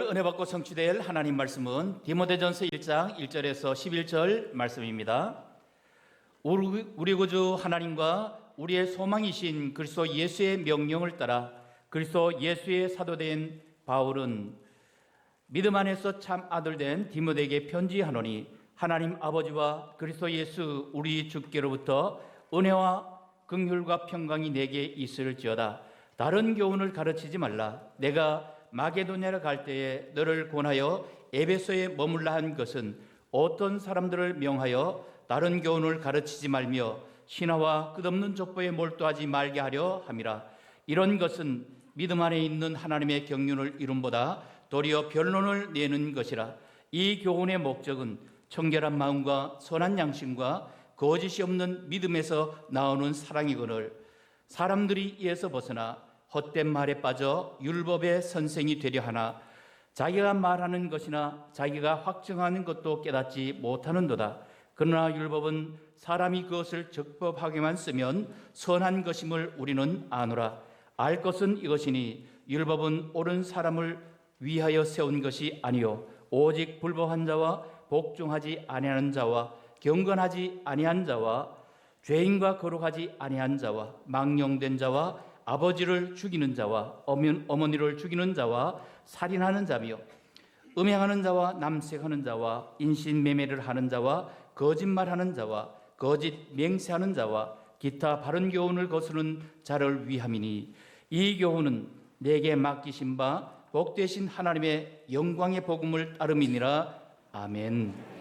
은혜 받고 성취될 하나님 말씀은 디모데전서 1장 1절에서 11절 말씀입니다. 우리 구주 하나님과 우리의 소망이신 그리스도 예수의 명령을 따라 그리스도 예수의 사도된 바울은 믿음 안에서 참 아들 된 디모데에게 편지하노니 하나님 아버지와 그리스도 예수 우리 주께로부터 은혜와 긍휼과 평강이 내게 있을지어다. 다른 교훈을 가르치지 말라. 내가 마게도냐로 갈 때에 너를 권하여 에베소에 머물라 한 것은 어떤 사람들을 명하여 다른 교훈을 가르치지 말며 신화와 끝없는 족보에 몰두하지 말게 하려 함이라. 이런 것은 믿음 안에 있는 하나님의 경륜을 이룸보다 도리어 변론을 내는 것이라. 이 교훈의 목적은 청결한 마음과 선한 양심과 거짓이 없는 믿음에서 나오는 사랑이거늘 사람들이 이에서 벗어나 헛된 말에 빠져 율법의 선생이 되려 하나 자기가 말하는 것이나 자기가 확증하는 것도 깨닫지 못하는도다. 그러나 율법은 사람이 그것을 적법하게만 쓰면 선한 것임을 우리는 아노라. 알 것은 이것이니 율법은 옳은 사람을 위하여 세운 것이 아니요 오직 불법한 자와 복종하지 아니하는 자와 경건하지 아니한 자와 죄인과 거룩하지 아니한 자와 망령된 자와 아버지를 죽이는 자와 어머니를 죽이는 자와 살인하는 자며 음행하는 자와 남색하는 자와 인신매매를 하는 자와 거짓말하는 자와 거짓 맹세하는 자와 기타 바른 교훈을 거스르는 자를 위함이니 이 교훈은 내게 맡기신 바 복되신 하나님의 영광의 복음을 따름이니라. 아멘.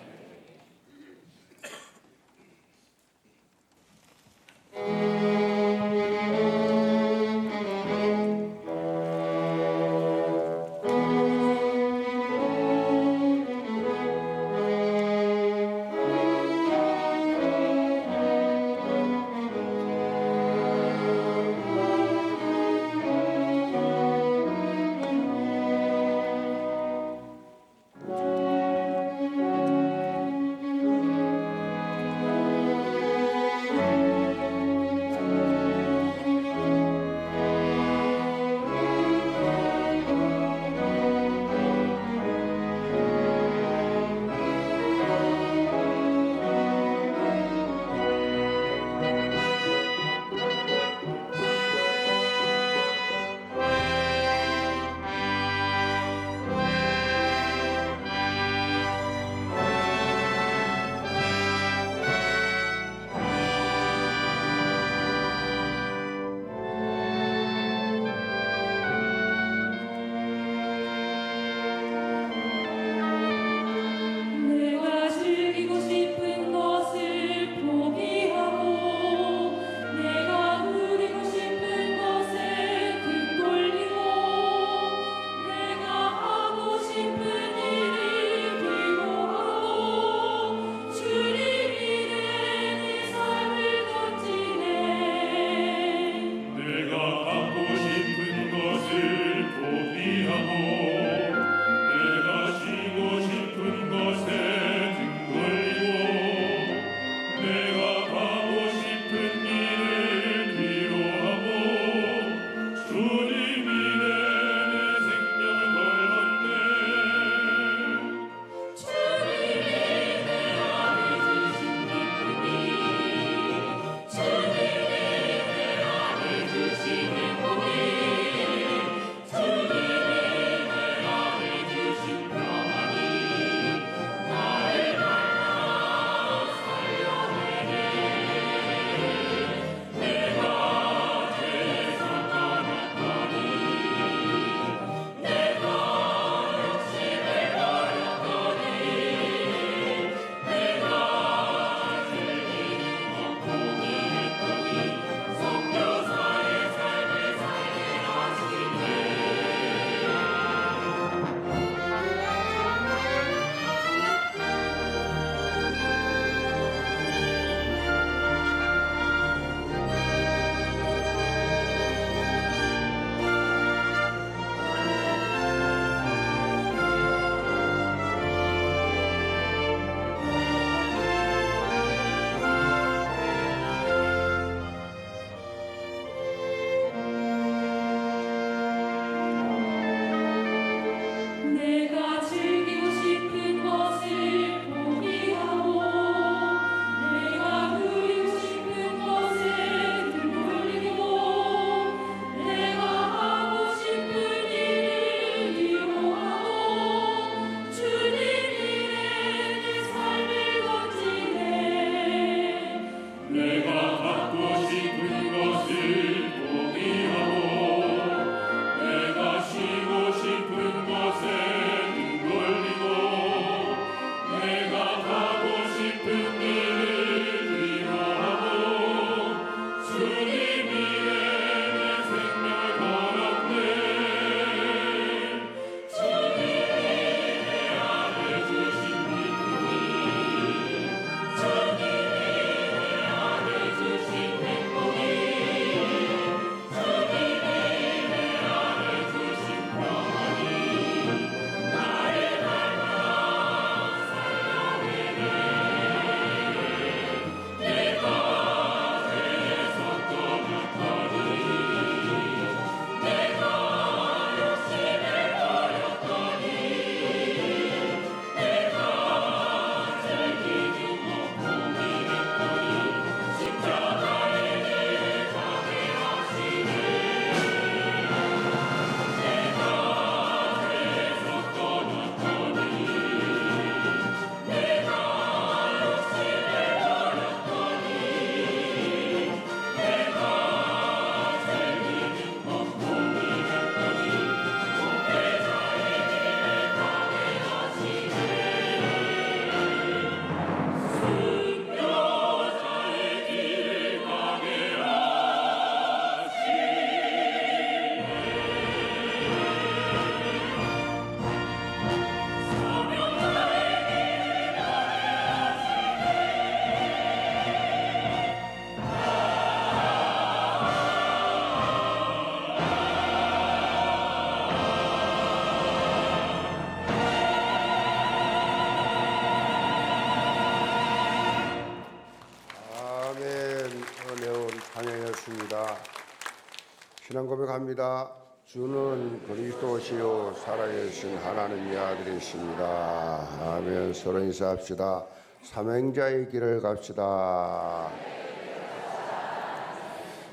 신앙 고백합니다. 주는 그리스도시요 살아계신 하나님의 아들이십니다. 아멘. 서로 인사합시다. 삼행자의 길을 갑시다.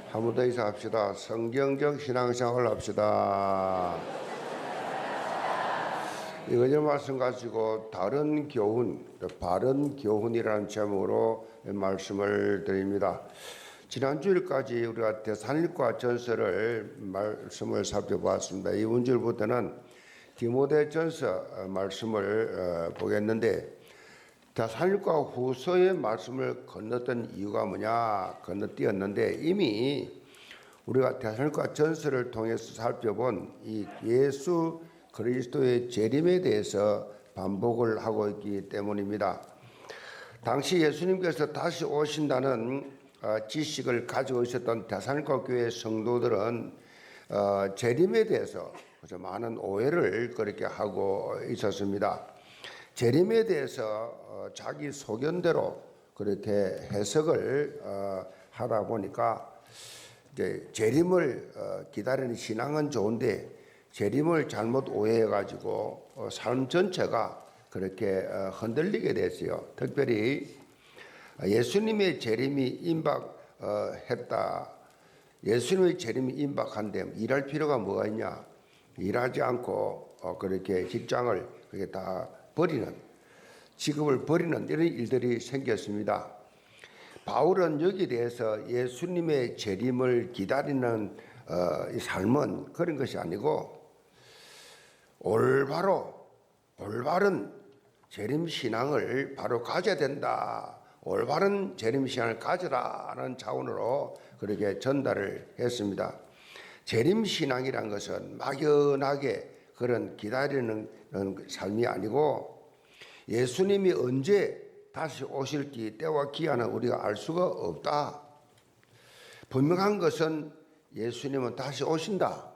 한 번 더 인사합시다. 성경적 신앙생활을 합시다. 이거절 말씀 가지고 다른 교훈, 바른 교훈이라는 제목으로 말씀을 드립니다. 지난 주일까지 우리가 데살로니가 전서를 말씀을 살펴보았습니다. 이번 주일부터는 디모데전서 말씀을 보겠는데, 데살로니가 후서의 말씀을 건넜던 이유가 뭐냐, 건너뛰었는데 이미 우리가 데살로니가 전서를 통해서 살펴본 이 예수 그리스도의 재림에 대해서 반복을 하고 있기 때문입니다. 당시 예수님께서 다시 오신다는 지식을 가지고 있었던 데살로니가 교회 성도들은 재림에 대해서 많은 오해를 그렇게 하고 있었습니다. 재림에 대해서 자기 소견대로 그렇게 해석을 하다 보니까 이제 재림을 기다리는 신앙은 좋은데 재림을 잘못 오해해가지고 삶 전체가 그렇게 흔들리게 됐어요. 특별히 예수님의 재림이 임박했다. 예수님의 재림이 임박한데 일할 필요가 뭐가 있냐? 일하지 않고 그렇게 직장을 그렇게 다 버리는, 직업을 버리는 이런 일들이 생겼습니다. 바울은 여기에 대해서 예수님의 재림을 기다리는 이 삶은 그런 것이 아니고 올바른 재림 신앙을 바로 가져야 된다. 올바른 재림 신앙을 가져라는 차원으로 그렇게 전달을 했습니다. 재림 신앙이란 것은 막연하게 그런 기다리는 삶이 아니고 예수님이 언제 다시 오실지 때와 기한은 우리가 알 수가 없다. 분명한 것은 예수님은 다시 오신다.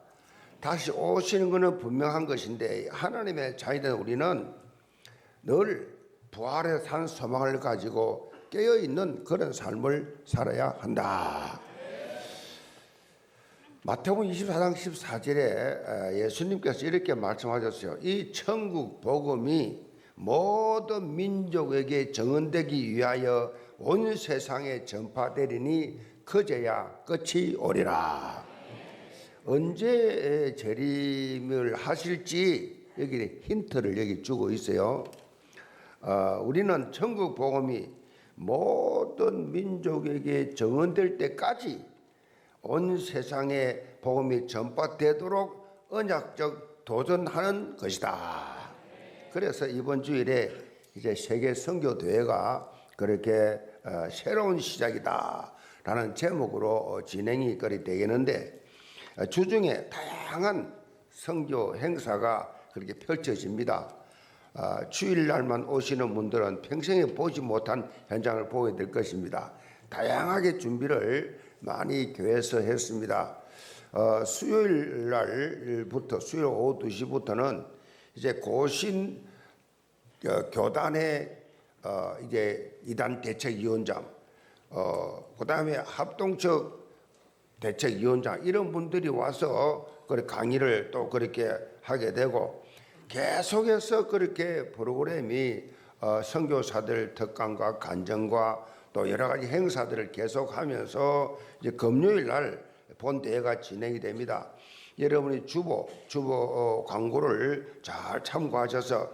다시 오시는 것은 분명한 것인데 하나님의 자녀된 우리는 늘 부활의 산 소망을 가지고 깨어있는 그런 삶을 살아야 한다. 마태복음 24장 14절에 예수님께서 이렇게 말씀하셨어요. 이 천국 복음이 모든 민족에게 증언되기 위하여 온 세상에 전파되리니 그제야 끝이 오리라. 언제 재림을 하실지 여기 힌트를 여기 주고 있어요. 우리는 천국 복음이 모든 민족에게 증언될 때까지 온 세상에 복음이 전파되도록 언약적 도전하는 것이다. 그래서 이번 주일에 이제 세계 선교 대회가 그렇게 새로운 시작이다라는 제목으로 진행이 거리 되겠는데 주중에 다양한 선교 행사가 그렇게 펼쳐집니다. 주일날만 오시는 분들은 평생에 보지 못한 현장을 보게 될 것입니다. 다양하게 준비를 많이 교회에서 했습니다. 수요일 날부터 수요일 오후 2시부터는 이제 고신 교단의 이제 이단 대책위원장, 그다음에 합동측 대책위원장 이런 분들이 와서 그렇게 강의를 또 그렇게 하게 되고 계속해서 그렇게 프로그램이 선교사들 특강과 간증과 또 여러 가지 행사들을 계속하면서 이제 금요일 날 본대회가 진행이 됩니다. 여러분이 주보 광고를 잘 참고하셔서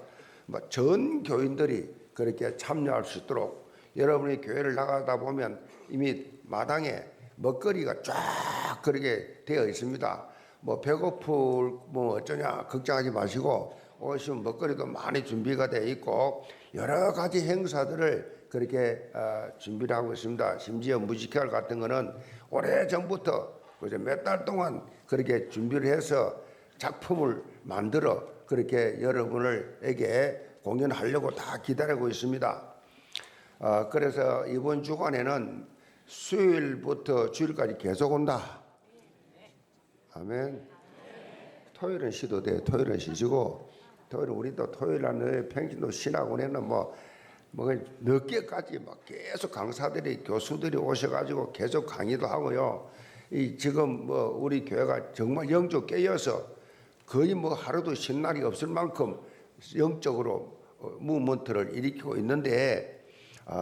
전 교인들이 그렇게 참여할 수 있도록 여러분이 교회를 나가다 보면 이미 마당에 먹거리가 쫙 그렇게 되어 있습니다. 배고플 어쩌냐 걱정하지 마시고 오시면 먹거리도 많이 준비가 되어 있고 여러 가지 행사들을 그렇게 준비를 하고 있습니다. 심지어 뮤지컬 같은 거는 오래전부터 몇 달 동안 그렇게 준비를 해서 작품을 만들어 그렇게 여러분에게 공연하려고 다 기다리고 있습니다. 그래서 이번 주간에는 수요일부터 주일까지 계속 온다. 아멘. 토요일은 쉬도 돼. 토요일은 쉬시고 토요일은 우리도 토요일 날 평신도 신학원에는 늦게까지 계속 강사들이 교수들이 오셔가지고 계속 강의도 하고요. 이 지금 뭐 우리 교회가 정말 영적 깨어서 거의 뭐 하루도 쉴 날이 없을 만큼 영적으로 무브먼트를 일으키고 있는데,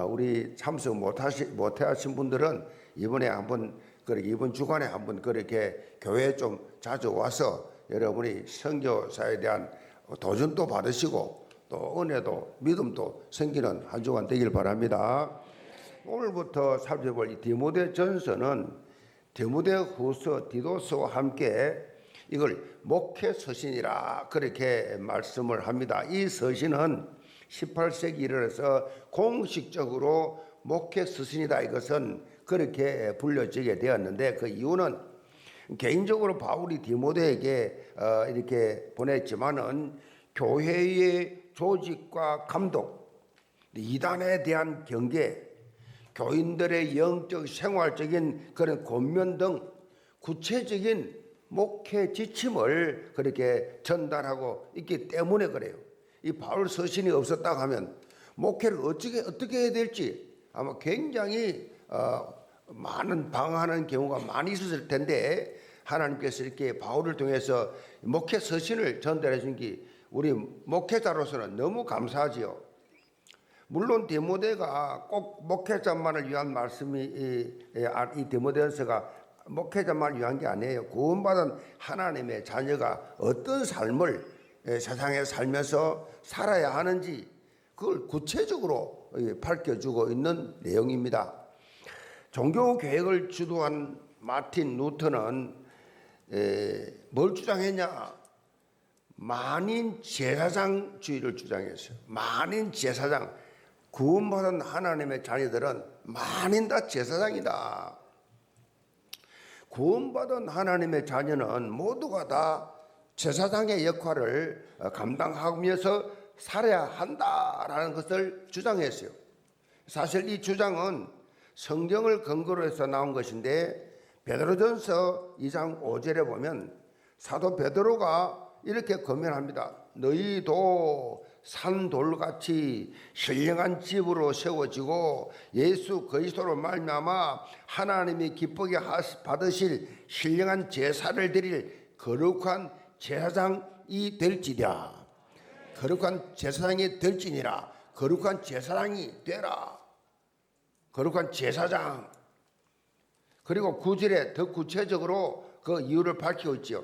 우리 참석 못해 하신 분들은 이번에 한번 그렇게 이번 주간에 한번 그렇게 교회에 좀 자주 와서 여러분이 선교사에 대한 도전도 받으시고 또 은혜도 믿음도 생기는 한 주간 되길 바랍니다. 오늘부터 살펴볼 이 디모데전서는 디모데후서, 디도서와 함께 이걸 목회 서신이라 그렇게 말씀을 합니다. 이 서신은 18세기 이르러서 공식적으로 목회 서신이다, 이것은 그렇게 불려지게 되었는데, 그 이유는 개인적으로 바울이 디모데에게 이렇게 보냈지만은 교회의 조직과 감독, 이단에 대한 경계, 교인들의 영적 생활적인 그런 권면 등 구체적인 목회 지침을 그렇게 전달하고 있기 때문에 그래요. 이 바울 서신이 없었다 하면 목회를 어떻게 해야 될지 아마 굉장히 많은 방황하는 경우가 많이 있었을 텐데, 하나님께서 이렇게 바울을 통해서 목회 서신을 전달해 준 게 우리 목회자로서는 너무 감사하지요. 물론 디모데가 꼭 목회자만을 위한 말씀이 이 디모데전서가 목회자만을 위한 게 아니에요. 구원받은 하나님의 자녀가 어떤 삶을 세상에 살면서 살아야 하는지 그걸 구체적으로 밝혀주고 있는 내용입니다. 종교 개혁을 주도한 마틴 루터는 뭘 주장했냐? 만인 제사장주의를 주장했어요. 만인 제사장, 구원받은 하나님의 자녀들은 만인 다 제사장이다. 구원받은 하나님의 자녀는 모두가 다 제사장의 역할을 감당하면서 살아야 한다라는 것을 주장했어요. 사실 이 주장은 성경을 근거로 해서 나온 것인데, 베드로전서 2장 5절에 보면 사도 베드로가 이렇게 권면합니다. 너희도 산돌같이 신령한 집으로 세워지고 예수 그리스도로 말미암아 하나님이 기쁘게 받으실 신령한 제사를 드릴 거룩한 제사장이 될지랴. 거룩한 제사장이 될지니라. 거룩한 제사장이 되라. 거룩한 제사장. 그리고 9절에 더 구체적으로 그 이유를 밝히고 있지요.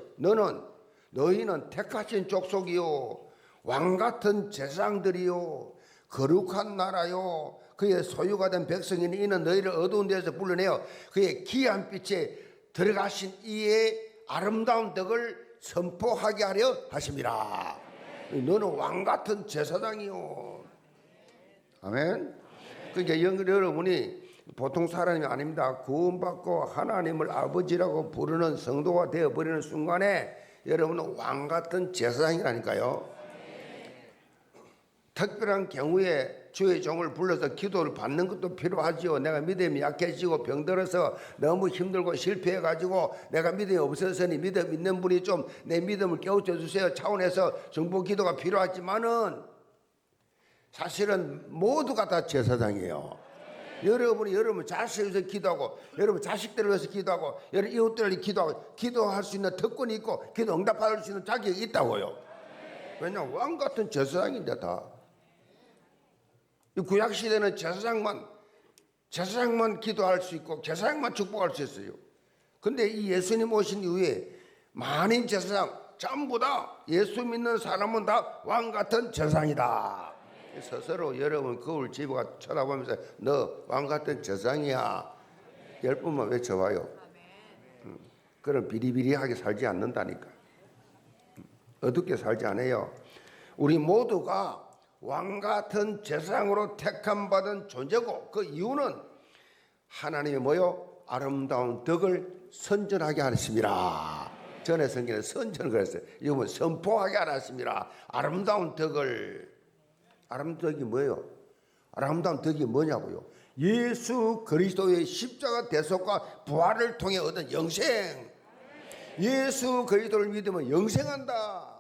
너희는 택하신 족속이요, 왕같은 제사장들이요, 거룩한 나라요, 그의 소유가 된 백성이니 이는 너희를 어두운 데서 불러내어 그의 기이한 빛에 들어가신 이의 아름다운 덕을 선포하게 하려 하심이라. 너는 왕같은 제사장이요. 아멘. 그러니까 여러분이 보통 사람이 아닙니다. 구원받고 하나님을 아버지라고 부르는 성도가 되어버리는 순간에 여러분은 왕같은 제사장이라니까요. 특별한 경우에 주의 종을 불러서 기도를 받는 것도 필요하지요. 내가 믿음이 약해지고 병들어서 너무 힘들고 실패해가지고 내가 믿음이 없어서니 믿음 있는 분이 좀 내 믿음을 깨우쳐 주세요 차원에서 정보 기도가 필요하지만은 사실은 모두가 다 제사장이에요. 여러분 자식을 위해서 기도하고, 여러분 자식들을 위해서 기도하고, 여러분 이웃들을 위해서 기도하고, 기도할 수 있는 특권이 있고 기도 응답받을 수 있는 자격이 있다고요. 왜냐하면 왕같은 제사장인데 다. 이 구약시대는 제사장만 기도할 수 있고 제사장만 축복할 수 있어요. 근데 이 예수님 오신 이후에 만인 제사장 전부 다 예수 믿는 사람은 다 왕같은 제사장이다. 스스로 여러분 거울 집어가 쳐다보면서 너 왕같은 제사장이야 10번만 외쳐봐요. 그럼 비리비리하게 살지 않는다니까. 어둡게 살지 않아요. 우리 모두가 왕같은 제사장으로 택함받은 존재고, 그 이유는 하나님이 뭐요? 아름다운 덕을 선전하게 하셨습니다. 전에 성경에 선전을 그랬어요. 이건 선포하게 하셨습니다. 아름다운 덕을. 아름다운 덕이 뭐예요? 아름다운 덕이 뭐냐고요? 예수 그리스도의 십자가 대속과 부활을 통해 얻은 영생. 예수 그리스도를 믿으면 영생한다.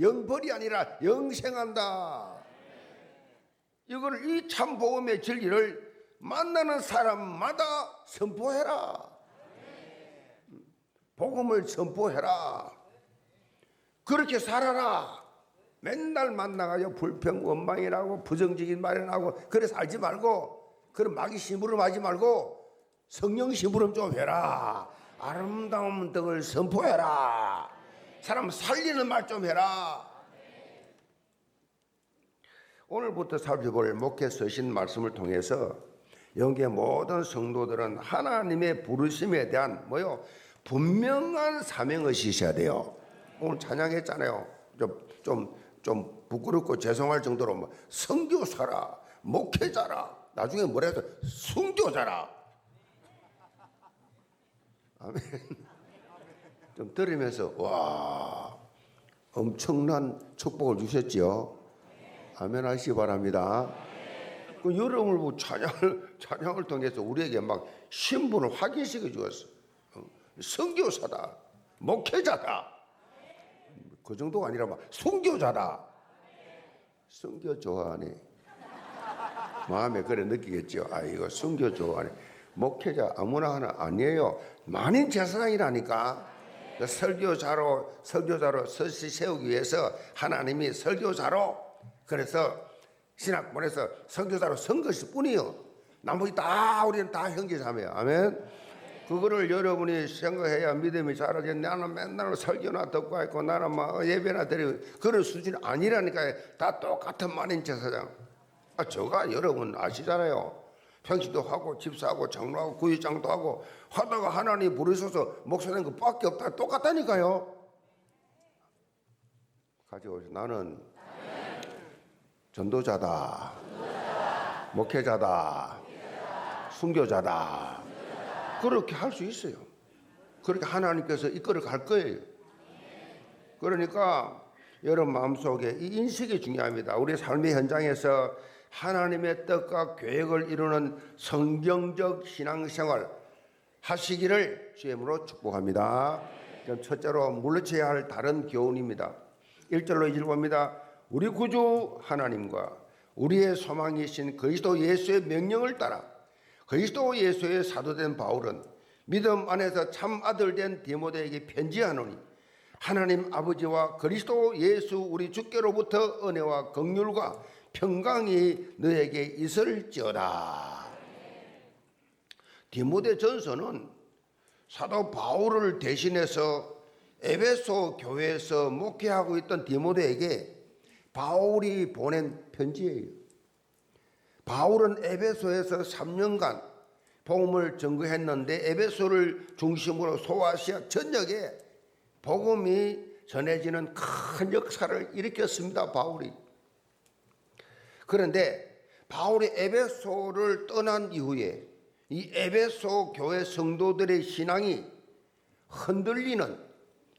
영벌이 아니라 영생한다. 이걸 이 참 복음의 진리를 만나는 사람마다 선포해라. 복음을 선포해라. 그렇게 살아라. 맨날 만나가지고 불평 원망이라고 부정적인 말이나 하고 그래 살지 말고, 그런 마귀 심부름 하지 말고 성령 심부름 좀 해라. 아름다운 등을 선포해라. 사람 살리는 말 좀 해라. 오늘부터 살펴볼 목회 서신 말씀을 통해서 영계 모든 성도들은 하나님의 부르심에 대한 분명한 사명의식이 있어야 돼요. 오늘 찬양했잖아요. 좀 부끄럽고 죄송할 정도로 선교사라, 목회자라, 나중에 뭐라 해서 순교자라. 아멘. 좀 들으면서 와, 엄청난 축복을 주셨지요. 아멘 하시기 바랍니다. 그 여러분을 찬양을 통해서 우리에게 막 신분을 확인시켜 주었어. 선교사다, 목회자다. 그 정도가 아니라 막 순교자다. 순교 좋아하네. 마음에 그래 느끼겠죠. 아, 이거 순교 좋아하네. 목회자 아무나 하나 아니에요. 만인 제사장이라니까. 설교자로 서시 세우기 위해서 하나님이 설교자로, 그래서 신학원에서 선교사로 선 것일 뿐이요. 나머지 다 우리는 다 형제자매야. 아멘. 그거를 여러분이 생각해야 믿음이 자라지. 나는 맨날 설교나 듣고 있고 나는 막 예배나 드리고 그런 수준이 아니라니까요. 다 똑같은 만인 제사장. 저가 여러분 아시잖아요. 평신도 하고 집사하고 장로하고 구의장도 하고 하다가 하나님 부르셔서 목사님 그밖에 없다. 똑같다니까요. 가져오세요. 나는 전도자다, 목회자다, 순교자다. 그렇게 할 수 있어요. 그렇게 하나님께서 이끌어 갈 거예요. 그러니까 여러분 마음속에 이 인식이 중요합니다. 우리 삶의 현장에서 하나님의 뜻과 계획을 이루는 성경적 신앙생활 하시기를 주님으로 축복합니다. 그럼 첫째로 물리쳐야 할 다른 교훈입니다. 1절로 2절 봅니다. 우리 구주 하나님과 우리의 소망이신 그리스도 예수의 명령을 따라 그리스도 예수의 사도된 바울은 믿음 안에서 참 아들 된 디모데에게 편지하노니 하나님 아버지와 그리스도 예수 우리 주께로부터 은혜와 긍휼과 평강이 너에게 있을지어다. 디모데 전서는 사도 바울을 대신해서 에베소 교회에서 목회하고 있던 디모데에게 바울이 보낸 편지예요. 바울은 에베소에서 3년간 복음을 전거했는데 에베소를 중심으로 소아시아 전역에 복음이 전해지는 큰 역사를 일으켰습니다. 바울이. 그런데 바울이 에베소를 떠난 이후에 이 에베소 교회 성도들의 신앙이 흔들리는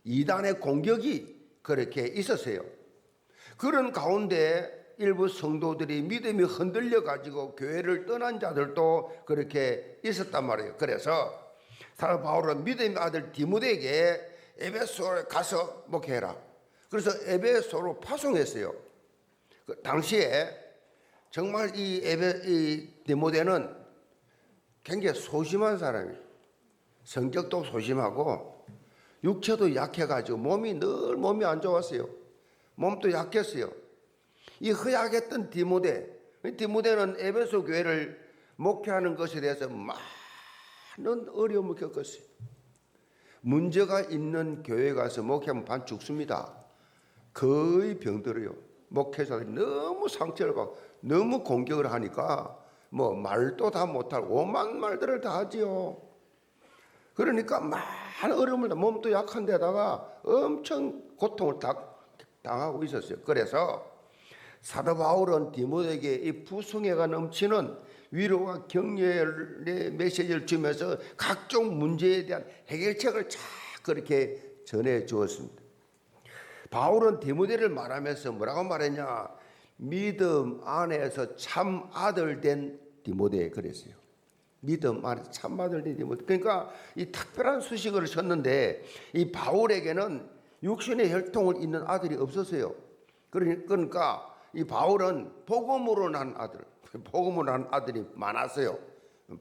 이단의 공격이 그렇게 있었어요. 그런 가운데 일부 성도들이 믿음이 흔들려 가지고 교회를 떠난 자들도 그렇게 있었단 말이에요. 그래서 사도 바울은 믿음의 아들 디모데에게 에베소에 가서 목회해라. 그래서 에베소로 파송했어요. 그 당시에 정말 이 디모데는 굉장히 소심한 사람이에요. 성격도 소심하고 육체도 약해가지고 몸이 안 좋았어요. 몸도 약했어요. 이 허약했던 디모데는 에베소 교회를 목회하는 것에 대해서 많은 어려움을 겪었어요. 문제가 있는 교회 가서 목회하면 반 죽습니다. 거의 병들어요. 목회자들이 너무 상처를 받고 너무 공격을 하니까 말도 다 못할 오만 말들을 다 하지요. 그러니까 많은 어려움을 몸도 약한 데다가 엄청 고통을 당하고 있었어요. 그래서 사도 바울은 디모데에게 이 부흥회가 넘치는 위로와 격려의 메시지를 주면서 각종 문제에 대한 해결책을 쫙 그렇게 전해 주었습니다. 바울은 디모데를 말하면서 뭐라고 말했냐? 믿음 안에서 참 아들 된 디모데 그랬어요. 믿음 안에서 참 아들 된 디모데. 그러니까 이 특별한 수식어를 썼는데 이 바울에게는 육신의 혈통을 잇는 아들이 없었어요. 그러니까 이 바울은 복음으로 난 아들이 많았어요.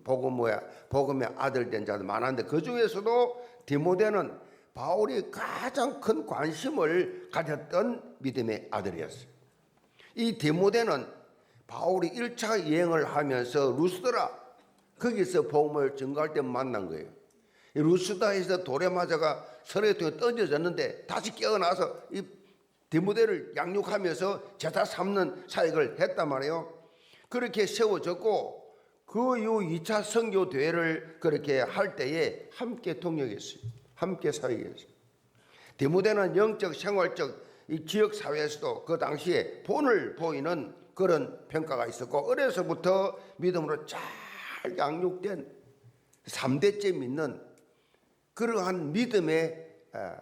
복음의 아들 된 자들 많았는데 그 중에서도 디모데는 바울이 가장 큰 관심을 가졌던 믿음의 아들이었어요. 이 디모데는 바울이 1차 여행을 하면서 루스드라 거기서 복음을 전가할 때 만난 거예요. 이 루스드라에서 돌에 맞아가 서로에 통해 던져졌는데 다시 깨어나서 이 디모데를 양육하면서 제사 삼는 사역을 했단 말이에요. 그렇게 세워졌고 그 이후 2차 선교 대회를 그렇게 할 때에 함께 동역했어요. 함께 사역했어요. 디모데는 영적 생활적 이 지역 사회에서도 그 당시에 본을 보이는 그런 평가가 있었고 어려서부터 믿음으로 잘 양육된 3대째 믿는 그러한 믿음의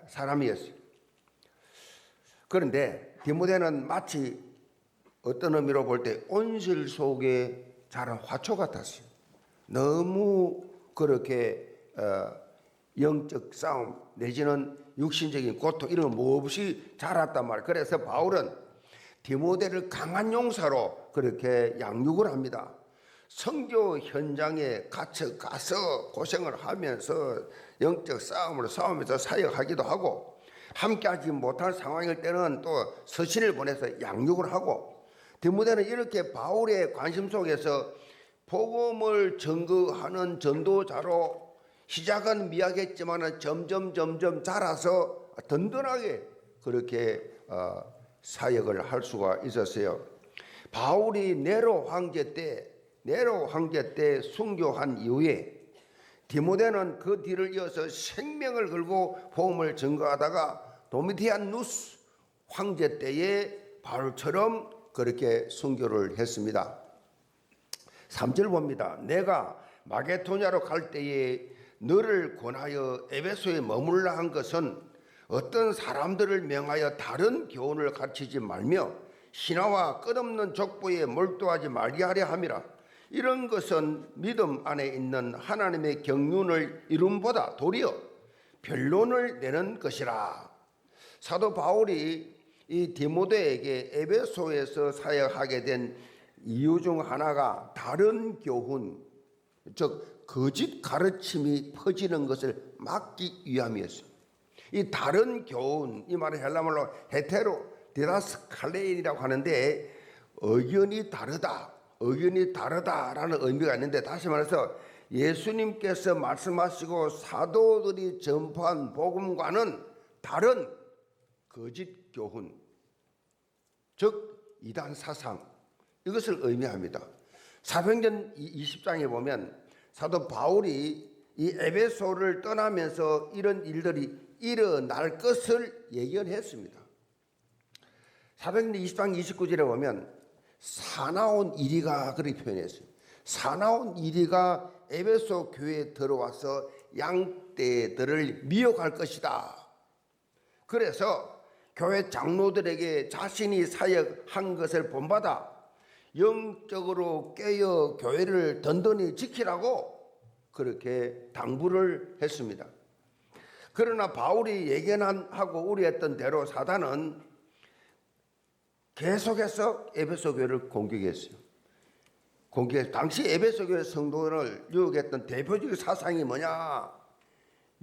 사람이었어요. 그런데 디모데는 마치 어떤 의미로 볼 때 온실 속에 자란 화초 같았어요. 너무 그렇게 영적 싸움 내지는 육신적인 고통 이런 거 없이 자랐단 말이에요. 그래서 바울은 디모데를 강한 용사로 그렇게 양육을 합니다. 선교 현장에 가서 고생을 하면서 영적 싸움을 싸우면서 사역하기도 하고 함께하지 못할 상황일 때는 또 서신을 보내서 양육을 하고 디모데는 이렇게 바울의 관심 속에서 복음을 전거하는 전도자로 시작은 미약했지만 점점 자라서 든든하게 그렇게 사역을 할 수가 있었어요. 바울이 네로 황제 때 순교한 이후에 디모데는 그 뒤를 이어서 생명을 걸고 복음을 전거하다가 도미티아누스 황제 때에 바울처럼 그렇게 순교를 했습니다. 3절 봅니다. 내가 마게도냐로 갈 때에 너를 권하여 에베소에 머물라 한 것은 어떤 사람들을 명하여 다른 교훈을 가르치지 말며 신화와 끝없는 족보에 몰두하지 말리하려 함이라. 이런 것은 믿음 안에 있는 하나님의 경륜을 이룸보다 도리어 변론을 내는 것이라. 사도 바울이 이 디모데에게 에베소에서 사역하게 된 이유 중 하나가 다른 교훈, 즉 거짓 가르침이 퍼지는 것을 막기 위함이었어요. 이 다른 교훈, 이 말은 헬라말로 헤테로 디다스칼레인이라고 하는데 의견이 다르다라는 의미가 있는데, 다시 말해서 예수님께서 말씀하시고 사도들이 전파한 복음과는 다른 거짓 교훈, 즉 이단 사상, 이것을 의미합니다. 사도행전 20장에 보면 사도 바울이 이 에베소를 떠나면서 이런 일들이 일어날 것을 예견했습니다. 사도행전 20장 29절에 보면 사나운 이리가 그렇게 표현했어요. 사나운 이리가 에베소 교회에 들어와서 양떼들을 미혹할 것이다. 그래서 교회 장로들에게 자신이 사역한 것을 본받아 영적으로 깨어 교회를 든든히 지키라고 그렇게 당부를 했습니다. 그러나 바울이 예견하고 우려했던 대로 사단은 계속해서 에베소 교회를 공격했어요. 당시 에베소 교회 성도를 유혹했던 대표적인 사상이 뭐냐?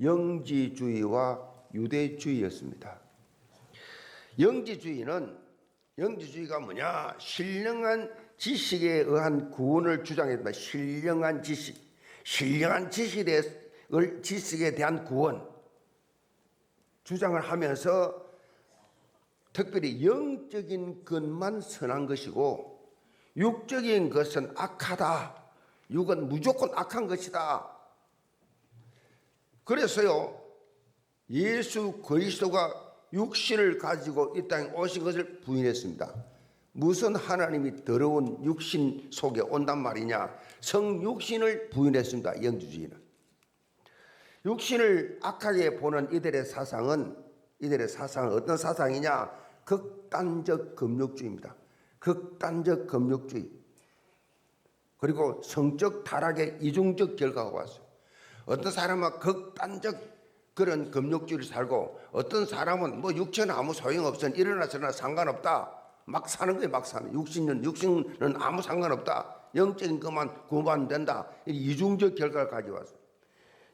영지주의와 유대주의였습니다. 영지주의가 뭐냐? 신령한 지식에 의한 구원을 주장했다. 신령한 지식에 대한 구원 주장을 하면서 특별히 영적인 것만 선한 것이고 육적인 것은 악하다. 육은 무조건 악한 것이다. 그래서요, 예수 그리스도가 육신을 가지고 이 땅에 오신 것을 부인했습니다. 무슨 하나님이 더러운 육신 속에 온단 말이냐? 성육신을 부인했습니다. 영주주의는. 육신을 악하게 보는 이들의 사상은 어떤 사상이냐? 극단적 금욕주의입니다. 극단적 금욕주의. 그리고 성적 타락의 이중적 결과가 왔어요. 어떤 사람은 극단적 그런 금욕주의를 살고, 어떤 사람은 뭐 육체는 아무 소용없어, 일어나 저러나 상관없다, 막 사는 거예요. 막 사는. 육신은 아무 상관없다, 영적인 것만 구원받으면 된다, 이중적 결과를 가져왔어요.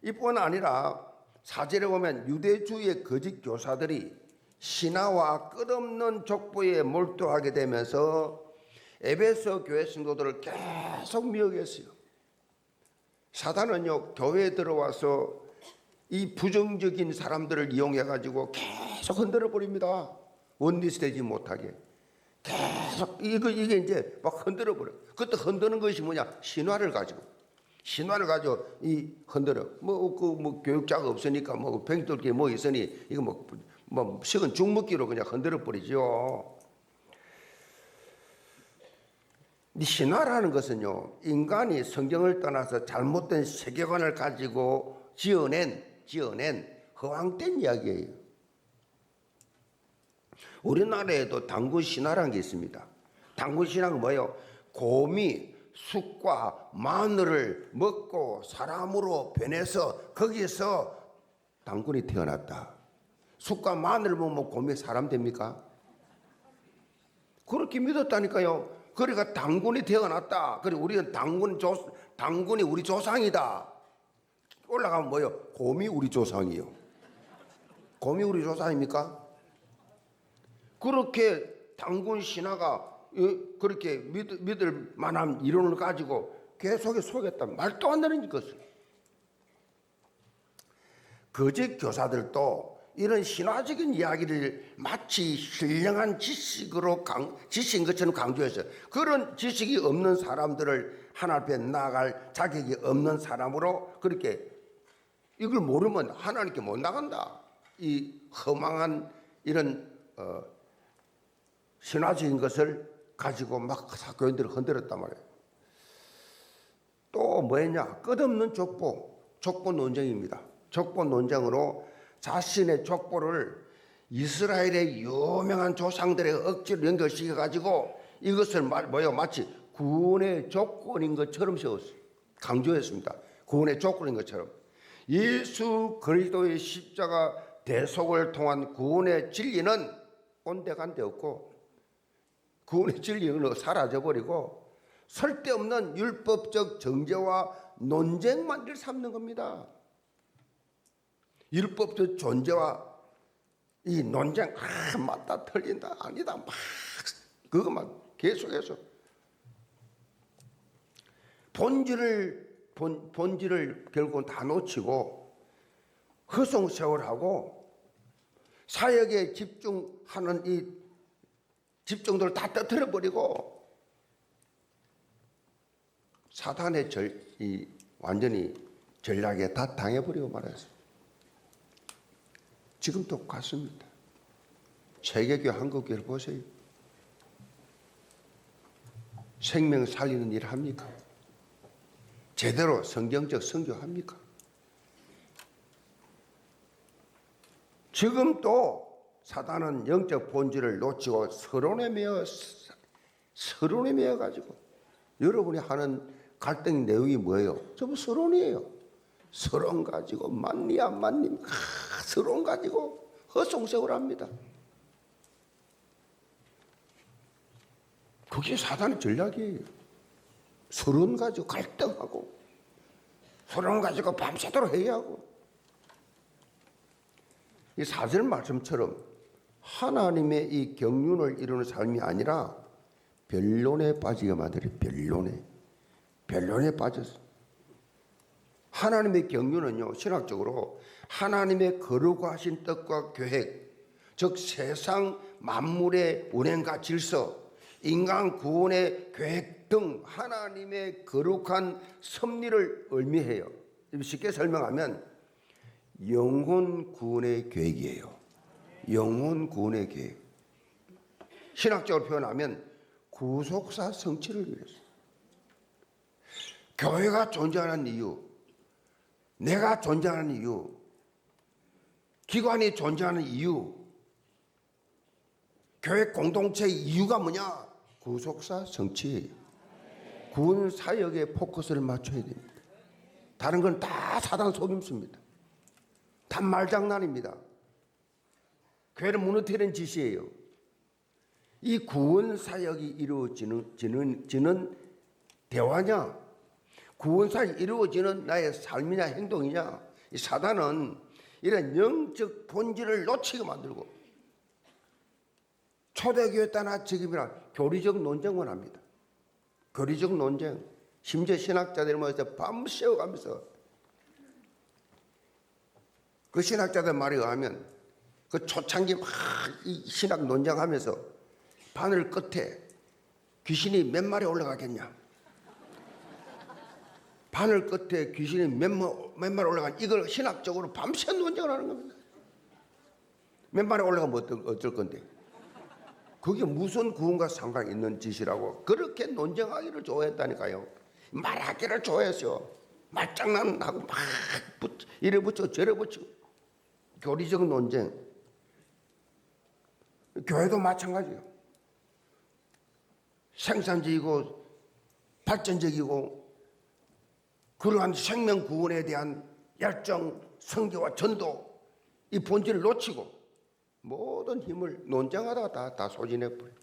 이뿐 아니라 4절에 보면 유대주의 거짓 교사들이 신화와 끝없는 족보에 몰두하게 되면서 에베소 교회 성도들을 계속 미혹했어요. 사단은요, 교회에 들어와서 이 부정적인 사람들을 이용해 가지고 계속 흔들어 버립니다. 원리스 되지 못하게 계속 이게 이제 막 흔들어 버려. 그때 흔드는 것이 뭐냐? 신화를 가지고 이 흔들어. 뭐 교육자가 없으니까 뭐 뱅돌기 뭐 있으니 이거 뭐 식은 죽먹기로 그냥 흔들어 버리죠. 이 신화라는 것은요, 인간이 성경을 떠나서 잘못된 세계관을 가지고 지어낸 허황된 이야기예요. 우리나라에도 당군 신화라는 게 있습니다. 당군 신화가 뭐예요? 곰이 쑥과 마늘을 먹고 사람으로 변해서 거기서 당군이 태어났다. 쑥과 마늘을 먹으면 곰이 사람 됩니까? 그렇게 믿었다니까요. 그러니까 당군이 태어났다. 그리고 우리는 당군이 우리 조상이다. 올라가면 뭐예요? 곰이 우리 조상이요. 곰이 우리 조상입니까? 그렇게 당군 신화가 그렇게 믿을 만한 이론을 가지고 계속 속였다. 말도 안 되는 것을. 거짓 교사들도 이런 신화적인 이야기를 마치 신령한 지식인 것처럼 강조해서 그런 지식이 없는 사람들을 하나님 앞에 나아갈 자격이 없는 사람으로 그렇게 이걸 모르면 하나님께 못 나간다. 이 허망한 이런 신화적인 것을 가지고 막 교인들을 흔들었단 말이에요. 또 뭐였냐? 끝없는 족보 논쟁입니다. 족보 논쟁으로 자신의 족보를 이스라엘의 유명한 조상들의 억지로 연결시켜 가지고 이것을 마치 구원의 조건인 것처럼 세웠어요. 강조했습니다. 구원의 조건인 것처럼. 예수 그리스도의 십자가 대속을 통한 구원의 진리는 온데간데 없고 구원의 진리는 사라져버리고 설데없는 율법적 정죄와 논쟁만 늘 삼는 겁니다. 율법적 존재와 이 논쟁 맞다 틀린다 아니다 막 그것만 계속해서 본질을 결국은 다 놓치고 허송세월하고 사역에 집중하는 이 집중도를 다 떨어뜨려 버리고 사단의 완전히 전략에 다 당해버리고 말았어요. 지금 똑같습니다. 세계교 한국교회를 보세요. 생명 살리는 일 합니까? 제대로 성경적 선교합니까? 지금 또 사단은 영적 본질을 놓치고 서론에 매여 가지고 여러분이 하는 갈등 내용이 뭐예요? 전부 서론이에요. 서론 가지고 맞니 안 맞니 서론 가지고 허송세월 합니다. 그게 사단의 전략이에요. 서론 가지고 갈등하고 서론 가지고 밤새도록 회의하고 이 4절 말씀처럼 하나님의 이 경륜을 이루는 삶이 아니라 변론에 빠지게 만들어요. 변론에 빠졌어. 하나님의 경륜은요, 신학적으로 하나님의 거룩하신 뜻과 계획, 즉 세상 만물의 운행과 질서, 인간 구원의 계획 등 하나님의 거룩한 섭리를 의미해요. 쉽게 설명하면 영혼 구원의 계획이에요. 영혼 구원의 계획. 신학적으로 표현하면 구속사 성취를 위해서. 교회가 존재하는 이유, 내가 존재하는 이유, 기관이 존재하는 이유, 교회 공동체의 이유가 뭐냐? 구속사 성취. 구원 사역에 포커스를 맞춰야 됩니다. 다른 건 다 사단 속임수입니다. 다 말장난입니다. 교회를 무너뜨리는 짓이에요. 이 구원 사역이 이루어지는 대화냐? 구원 사역이 이루어지는 나의 삶이냐 행동이냐? 이 사단은 이런 영적 본질을 놓치게 만들고 초대교회 때나 지금이나 교리적 논쟁만 합니다. 교리적 논쟁. 심지어 신학자들이 모여서 밤새워가면서 그 신학자들 말에 의하면 그 초창기 막 이 신학 논쟁하면서 바늘 끝에 귀신이 몇 마리 올라가겠냐? 바늘 끝에 귀신이 몇 마리 올라간 이걸 신학적으로 밤새 논쟁을 하는 겁니다. 몇 마리 올라가면 어쩔 건데? 그게 무슨 구원과 상관이 있는 짓이라고 그렇게 논쟁하기를 좋아했다니까요. 말하기를 좋아했어요. 말장난하고 막 이래 붙이고 저래 붙이고 교리적 논쟁. 교회도 마찬가지예요. 생산적이고 발전적이고 그러한 생명 구원에 대한 열정, 성교와 전도 이 본질을 놓치고 모든 힘을 논쟁하다가 다 소진해버려요.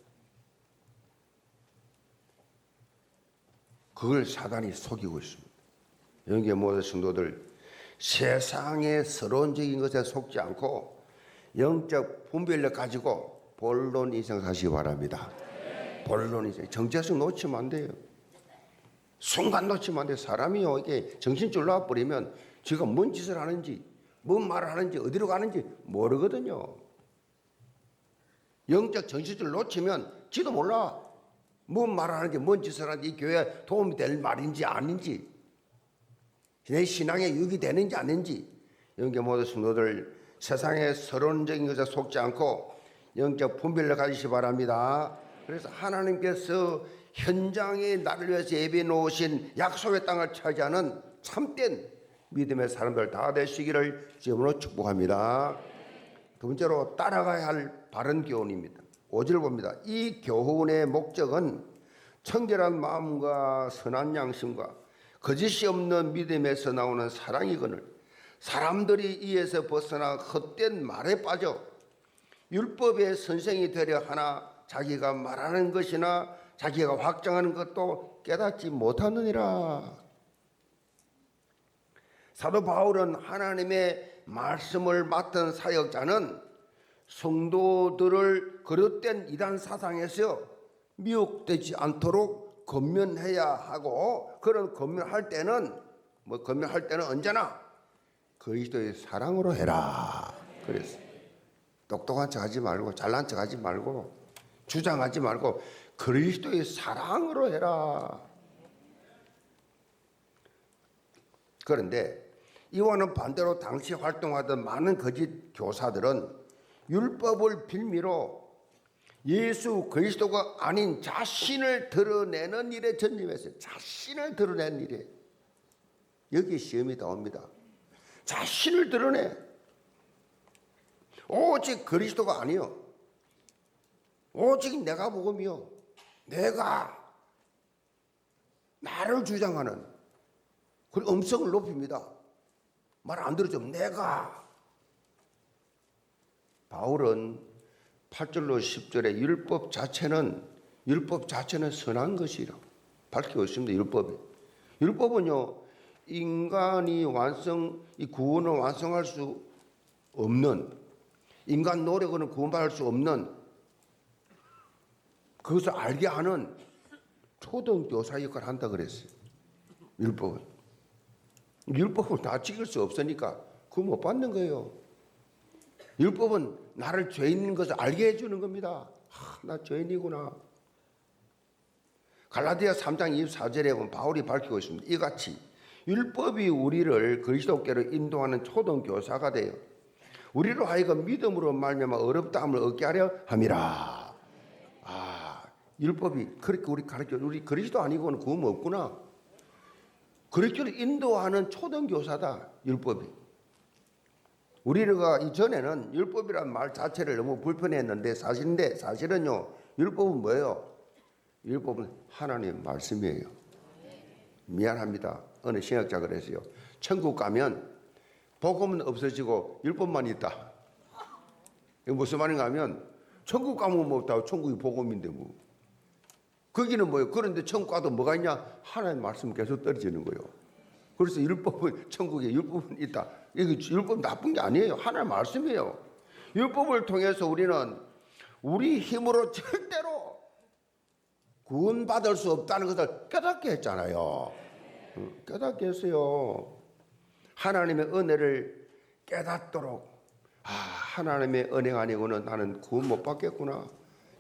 그걸 사단이 속이고 있습니다. 영계 모든 성도들 세상의 서론적인 것에 속지 않고 영적 분별력 가지고 본론 인생 사시기 바랍니다. 본론 인생 정체성 놓치면 안 돼요. 순간 놓치면 안 돼요. 사람이요 이게 정신줄 놔버리면 지가 뭔 짓을 하는지 뭔 말을 하는지 어디로 가는지 모르거든요. 영적 정신줄 놓치면 지도 몰라. 뭔 말을 하는지 뭔 짓을 하는지 이 교회에 도움이 될 말인지 아닌지 내 신앙에 유익이 되는지 아닌지 영계 모든 성도들 세상의 서론적인 것에 속지 않고 영적 분별을 가지시기 바랍니다. 그래서 하나님께서 현장에 나를 위해서 예비해 놓으신 약속의 땅을 차지하는 참된 믿음의 사람들 다 되시기를 주님으로 축복합니다. 두 번째로 따라가야 할 바른 교훈입니다. 5절 봅니다. 이 교훈의 목적은 청결한 마음과 선한 양심과 거짓이 없는 믿음에서 나오는 사랑이거늘 사람들이 이에서 벗어나 헛된 말에 빠져 율법의 선생이 되려 하나 자기가 말하는 것이나 자기가 확정하는 것도 깨닫지 못하느니라. 사도 바울은 하나님의 말씀을 맡은 사역자는 성도들을 거듭된 이단 사상에서 미혹되지 않도록 권면해야 하고 그런 권면할 때는 언제나 그리스도의 사랑으로 해라. 그랬어요. 똑똑한 척하지 말고 잘난 척하지 말고 주장하지 말고 그리스도의 사랑으로 해라. 그런데 이와는 반대로 당시 활동하던 많은 거짓 교사들은 율법을 빌미로 예수 그리스도가 아닌 자신을 드러내는 일에 전념했어요. 자신을 드러내는 일에. 여기 시험이 나옵니다. 자신을 드러내. 오직 그리스도가 아니요. 오직 내가 복음이요. 내가 나를 주장하는 그 음성을 높입니다. 말 안 들어줘. 내가. 바울은 8절로 10절에 율법 자체는 선한 것이라고 밝히고 있습니다. 율법은요 인간이 이 구원을 완성할 수 없는 인간 노력으로는 구원받을 수 없는 그것을 알게 하는 초등교사 역할을 한다 그랬어요. 율법을 다 지킬 수 없으니까 그거 못 받는 거예요. 율법은 나를 죄인인 것을 알게 해주는 겁니다. 나 죄인이구나. 갈라디아 3장 24절에 보면 바울이 밝히고 있습니다. 이같이 율법이 우리를 그리스도께로 인도하는 초등교사가 되어 우리로 하여금 믿음으로 말미암아 어렵다함을 얻게 하려 함이라. 율법이 그렇게 우리 가르쳐 우리 그리스도 아니고는 구원 없구나. 그리스도를 인도하는 초등교사다. 율법이. 우리가 이전에는 율법이란 말 자체를 너무 불편했는데 사실은요 율법은 뭐예요? 율법은 하나님의 말씀이에요. 미안합니다. 어느 신학자가 그랬어요. 천국 가면 복음은 없어지고 율법만 있다. 이게 무슨 말인가 하면 천국 가면 뭐 없다고 천국이 복음인데 뭐. 거기는 뭐예요? 그런데 천국 가도 뭐가 있냐? 하나님의 말씀 계속 떨어지는 거예요. 그래서 율법은 천국에 율법은 있다. 이게 율법 나쁜 게 아니에요. 하나의 말씀이에요. 율법을 통해서 우리는 우리 힘으로 절대로 구원받을 수 없다는 것을 깨닫게 했잖아요. 깨닫게 했어요. 하나님의 은혜를 깨닫도록 하나님의 은혜가 아니고는 나는 구원 못 받겠구나.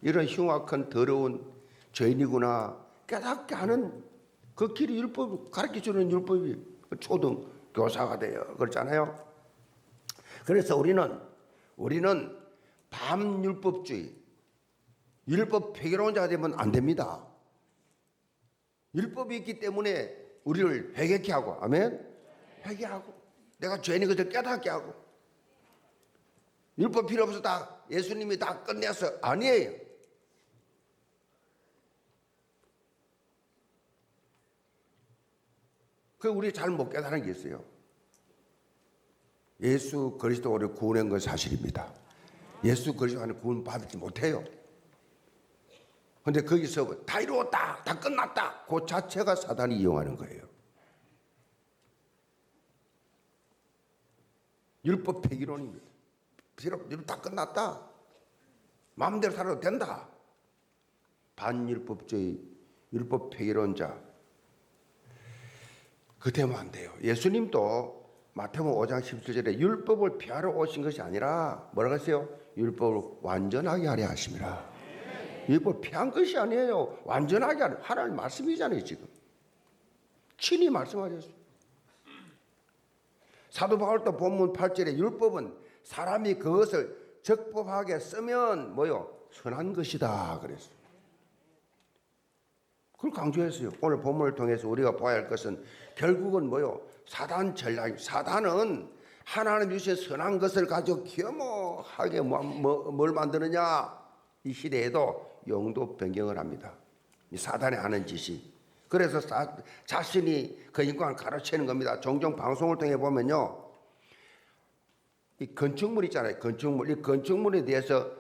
이런 흉악한 더러운 죄인이구나. 깨닫게 하는 그 길이 율법, 가르쳐주는 율법이 초등 교사가 돼요. 그렇잖아요. 그래서 우리는 반율법주의, 율법 폐기론자가 되면 안 됩니다. 율법이 있기 때문에 우리를 회개케 하고, 아멘? 회개하고, 내가 죄인인 것을 깨닫게 하고, 율법 필요 없어 다 예수님이 다 끝내서 아니에요. 그 우리 잘 못 깨달은 게 있어요. 예수 그리스도를 구원한 건 사실입니다. 예수 그리스도 안에 구원 받지 못해요. 근데 거기서 다 이루었다, 다 끝났다, 그 자체가 사단이 이용하는 거예요. 율법 폐기론입니다. 율법 다 끝났다, 마음대로 살아도 된다. 반율법주의, 율법 폐기론자, 그 되면 안 돼요. 예수님도 마태복음 5장 17절에 율법을 폐하러 오신 것이 아니라 뭐라고 했어요? 율법을 완전하게 하려 하심이라. 율법을 폐한 것이 아니에요. 완전하게 하는 하나님 말씀이잖아요. 지금 친히 말씀하셨어요. 사도 바울도 본문 8절에 율법은 사람이 그것을 적법하게 쓰면 뭐요? 선한 것이다 그랬어요. 그걸 강조했어요. 오늘 본문을 통해서 우리가 봐야 할 것은 결국은 뭐요? 사단 전략. 사단은 하나님 주신 선한 것을 가지고 겸허하게 뭘 만드느냐? 이 시대에도 용도 변경을 합니다. 이 사단이 하는 짓이. 그래서 자신이 그 인간을 가르치는 겁니다. 종종 방송을 통해 보면요, 이 건축물 있잖아요. 건축물. 이 건축물에 대해서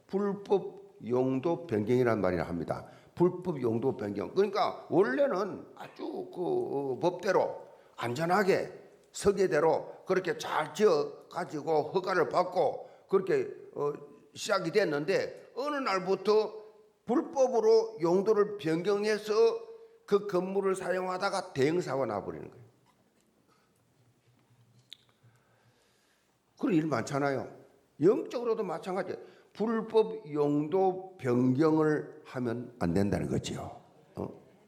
불법 용도 변경이라는 말을 합니다. 불법 용도 변경. 그러니까 원래는 아주 그 법대로 안전하게 설계대로 그렇게 잘 지어 가지고 허가를 받고 그렇게 시작이 됐는데 어느 날부터 불법으로 용도를 변경해서 그 건물을 사용하다가 대형 사고가 나버리는 거예요. 그런 일 많잖아요. 영적으로도 마찬가지예요. 불법 용도 변경을 하면 안 된다는 거죠.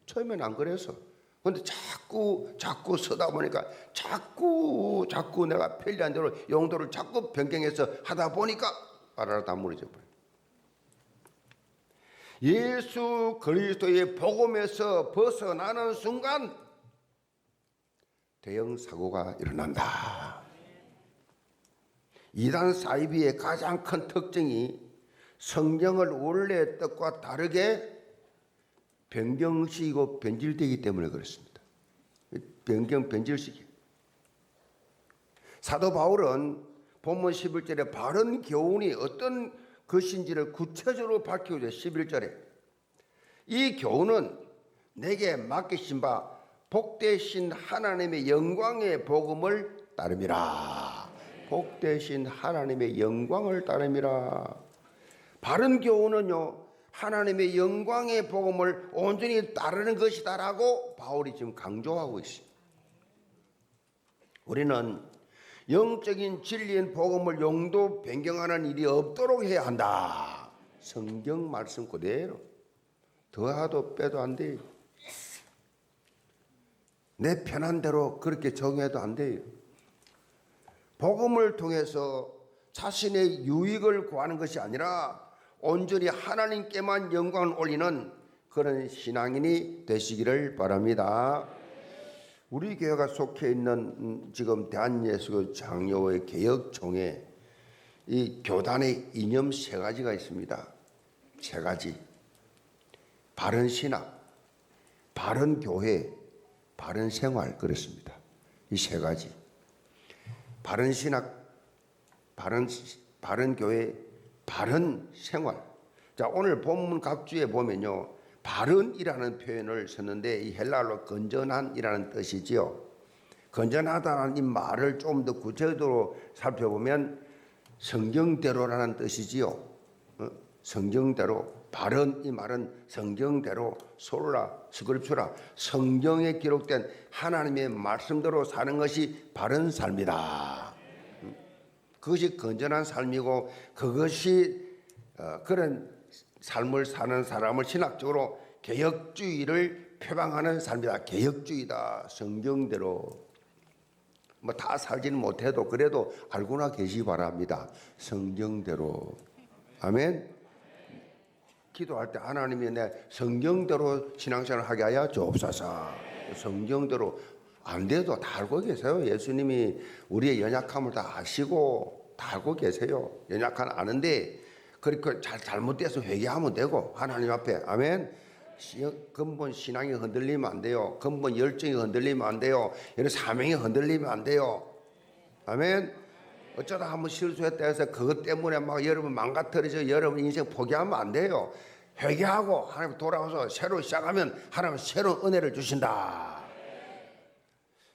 처음에는 안 그래서. 근데 자꾸 쓰다 보니까 자꾸 내가 편리한 대로 용도를 자꾸 변경해서 하다 보니까 바라라 다 무너져 버려요. 예수 그리스도의 복음에서 벗어나는 순간 대형 사고가 일어난다. 이단 사이비의 가장 큰 특징이 성경을 원래의 뜻과 다르게 변경시키고 변질되기 때문에 그렇습니다. 변질시키. 사도 바울은 본문 11절에 바른 교훈이 어떤 것인지를 구체적으로 밝히고자 11절에 이 교훈은 내게 맡기신 바 복되신 하나님의 영광의 복음을 따름이라. 복되신 하나님의 영광을 따름이라. 바른 교훈은요, 하나님의 영광의 복음을 온전히 따르는 것이다라고 바울이 지금 강조하고 있습니다. 우리는 영적인 진리인 복음을 용도 변경하는 일이 없도록 해야 한다. 성경 말씀 그대로 더하도 빼도 안 돼요. 내 편한 대로 그렇게 정해도 안 돼요. 복음을 통해서 자신의 유익을 구하는 것이 아니라 온전히 하나님께만 영광을 올리는 그런 신앙인이 되시기를 바랍니다. 우리 교회가 속해 있는 지금 대한예수교 장로회 개혁총회 이 교단의 이념 세 가지가 있습니다. 세 가지. 바른 신학, 바른 교회, 바른 생활 그렇습니다. 이 세 가지. 바른 신학, 바른 교회, 바른 생활. 자, 오늘 본문 각주에 보면요, 바른이라는 표현을 썼는데 이 헬라어로 건전한이라는 뜻이지요. 건전하다는 이 말을 좀 더 구체적으로 살펴보면 성경대로라는 뜻이지요. 성경대로, 바른 이 말은 성경대로, 솔라 스크립처라, 성경에 기록된 하나님의 말씀대로 사는 것이 바른 삶이다. 그것이 건전한 삶이고, 그것이 그런 삶을 사는 사람을 신학적으로 개혁주의를 표방하는 삶이다. 개혁주의다. 성경대로. 뭐 다 살지는 못해도 그래도 알고나 계시기 바랍니다. 성경대로. 아멘. 기도할 때 하나님이 내 성경대로 신앙생활을 하게 하여 주옵소서. 성경대로 안 돼도 다 알고 계세요. 예수님이 우리의 연약함을 다 아시고 다 알고 계세요. 연약한 아는데 그렇게 잘못돼서 회개하면 되고 하나님 앞에. 아멘. 근본 신앙이 흔들리면 안 돼요. 근본 열정이 흔들리면 안 돼요. 이런 사명이 흔들리면 안 돼요. 아멘. 어쩌다 한번 실수했다 해서 그것 때문에 막 여러분 망가뜨려져 여러분 인생 포기하면 안 돼요. 회개하고 하나님 돌아와서 새로 시작하면 하나님은 새로운 은혜를 주신다.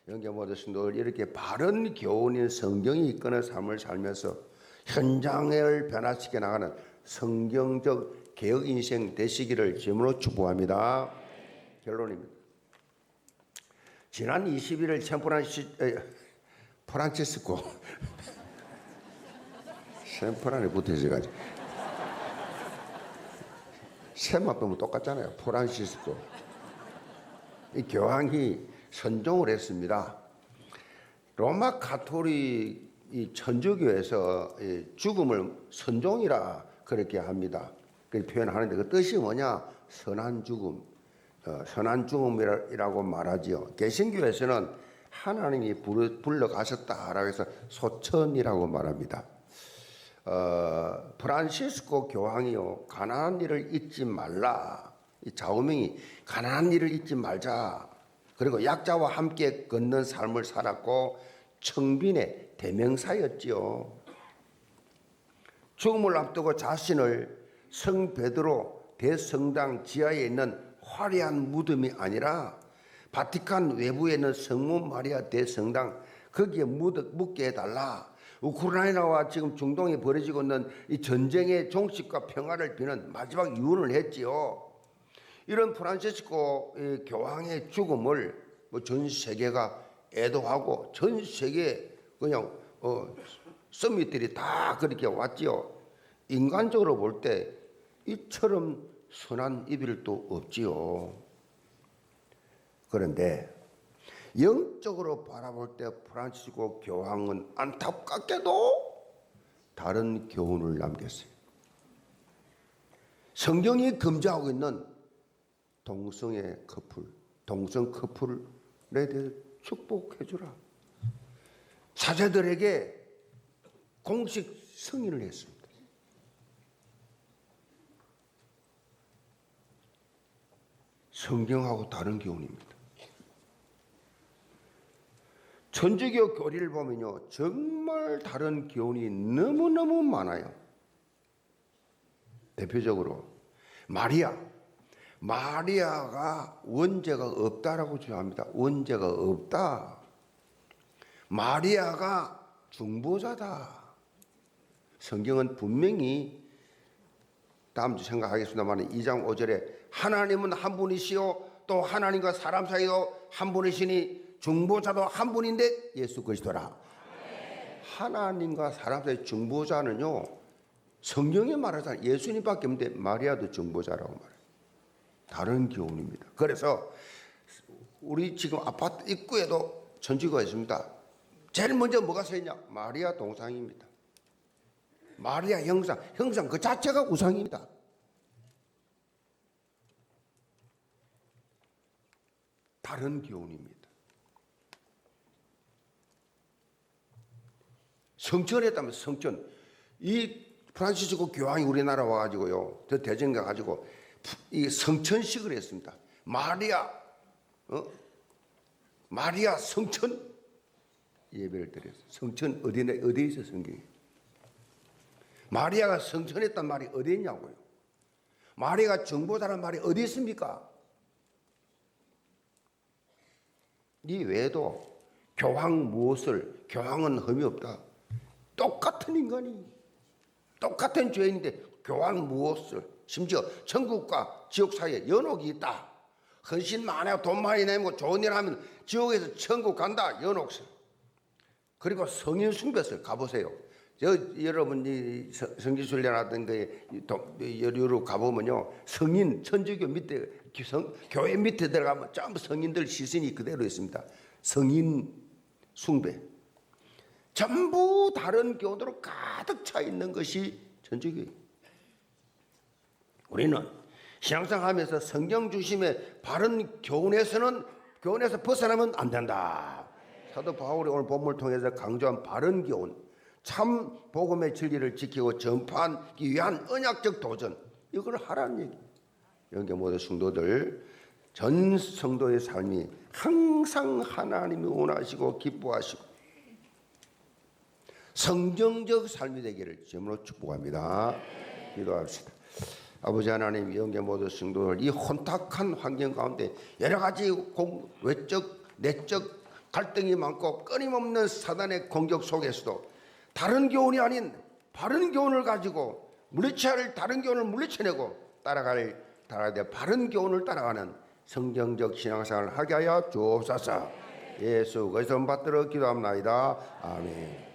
영계 모두신 늘 이렇게 바른 교훈인 성경이 이끄는 삶을 살면서 현장을 변화시켜 나가는 성경적 개혁 인생 되시기를 주님으로 축복합니다. 결론입니다. 지난 21일 프란치스코 샌프란에 붙어있어가지고 새만 빼면 똑같잖아요. 프란치스코 이 교황이 선종을 했습니다. 로마 가톨릭 이 천주교에서 죽음을 선종이라 그렇게 합니다. 그렇게 표현하는데 그 뜻이 뭐냐? 선한 죽음, 선한 죽음이라고 말하지요. 개신교에서는 하나님이 불러가셨다라고 해서 소천이라고 말합니다. 프란시스코 교황이요, 가난한 일을 잊지 말라. 이 좌우명이 가난한 일을 잊지 말자. 그리고 약자와 함께 걷는 삶을 살았고 청빈의 대명사였지요. 죽음을 앞두고 자신을 성 베드로 대성당 지하에 있는 화려한 무덤이 아니라 바티칸 외부에 있는 성모 마리아 대성당 거기에 묻게 해달라. 우크라이나와 지금 중동에 벌어지고 있는 이 전쟁의 종식과 평화를 비는 마지막 유언을 했지요. 이런 프란시스코 교황의 죽음을 전 세계가 애도하고 전 세계 그냥 서밋들이 다 그렇게 왔지요. 인간적으로 볼 때 이처럼 선한 이별도 없지요. 그런데 영적으로 바라볼 때 프란치스코 교황은 안타깝게도 다른 교훈을 남겼어요. 성경이 금지하고 있는 동성애 커플, 동성 커플에 대해 축복해 주라. 사제들에게 공식 승인을 했습니다. 성경하고 다른 교훈입니다. 천주교 교리를 보면요, 정말 다른 교훈이 너무너무 많아요. 대표적으로 마리아가 원죄가 없다라고 주장합니다. 원죄가 없다. 마리아가 중보자다. 성경은 분명히 다음 주 생각하겠습니다만 2장 5절에 하나님은 한 분이시요 또 하나님과 사람 사이도 한 분이시니 중보자도 한 분인데 예수 그리스도라. 하나님과 사람 사이 중보자는요, 성경에 말하자면 예수님밖에 없는데 마리아도 중보자라고 말해요. 다른 교훈입니다. 그래서 우리 지금 아파트 입구에도 천주교가 있습니다. 제일 먼저 뭐가 서 있냐? 마리아 동상입니다. 마리아 형상 그 자체가 우상입니다. 다른 교훈입니다. 성천했다면 성천. 이 프란시스코 교황이 우리나라 와가지고요, 더 대전 가가지고 이 성천식을 했습니다. 마리아 성천 예배를 드렸어요. 성천 어디에 있어 성경이? 마리아가 성천했단 말이 어디 있냐고요? 마리아가 중보자란 말이 어디 있습니까? 이 외에도 교황 무엇을? 교황은 흠이 없다. 똑같은 인간이, 똑같은 죄인인데 교황 무엇을? 심지어 천국과 지옥 사이에 연옥이 있다. 헌신 많이 하고 돈 많이 내고 좋은 일 하면 지옥에서 천국 간다. 연옥설. 그리고 성인 숭배설 가보세요. 여러분이 성지순례라든 여류로 가보면요, 성인 천주교 밑에 교회 밑에 들어가면 전부 성인들 시선이 그대로 있습니다. 성인 숭배, 전부 다른 교도로 가득 차 있는 것이 천주교예요. 우리는 신앙생활하면서 성경 중심의 바른 교훈에서 벗어나면 안 된다. 사도 바울이 오늘 본문을 통해서 강조한 바른 교훈, 참 복음의 진리를 지키고 전파하기 위한 언약적 도전, 이걸 하라는 얘기. 여기 모든 성도들, 전 성도의 삶이 항상 하나님이 원하시고 기뻐하시고 성경적 삶이 되기를 주님으로 축복합니다. 기도합시다. 아버지 하나님, 영계 모든 성도들, 이 혼탁한 환경 가운데 여러 가지 외적, 내적 갈등이 많고 끊임없는 사단의 공격 속에서도 다른 교훈이 아닌 바른 교훈을 가지고 다른 교훈을 물리쳐내고 따라야 될 바른 교훈을 따라가는 성경적 신앙생활을 하게 하여 주옵소서. 예수 그리스도 받들어 기도합나이다. 아멘.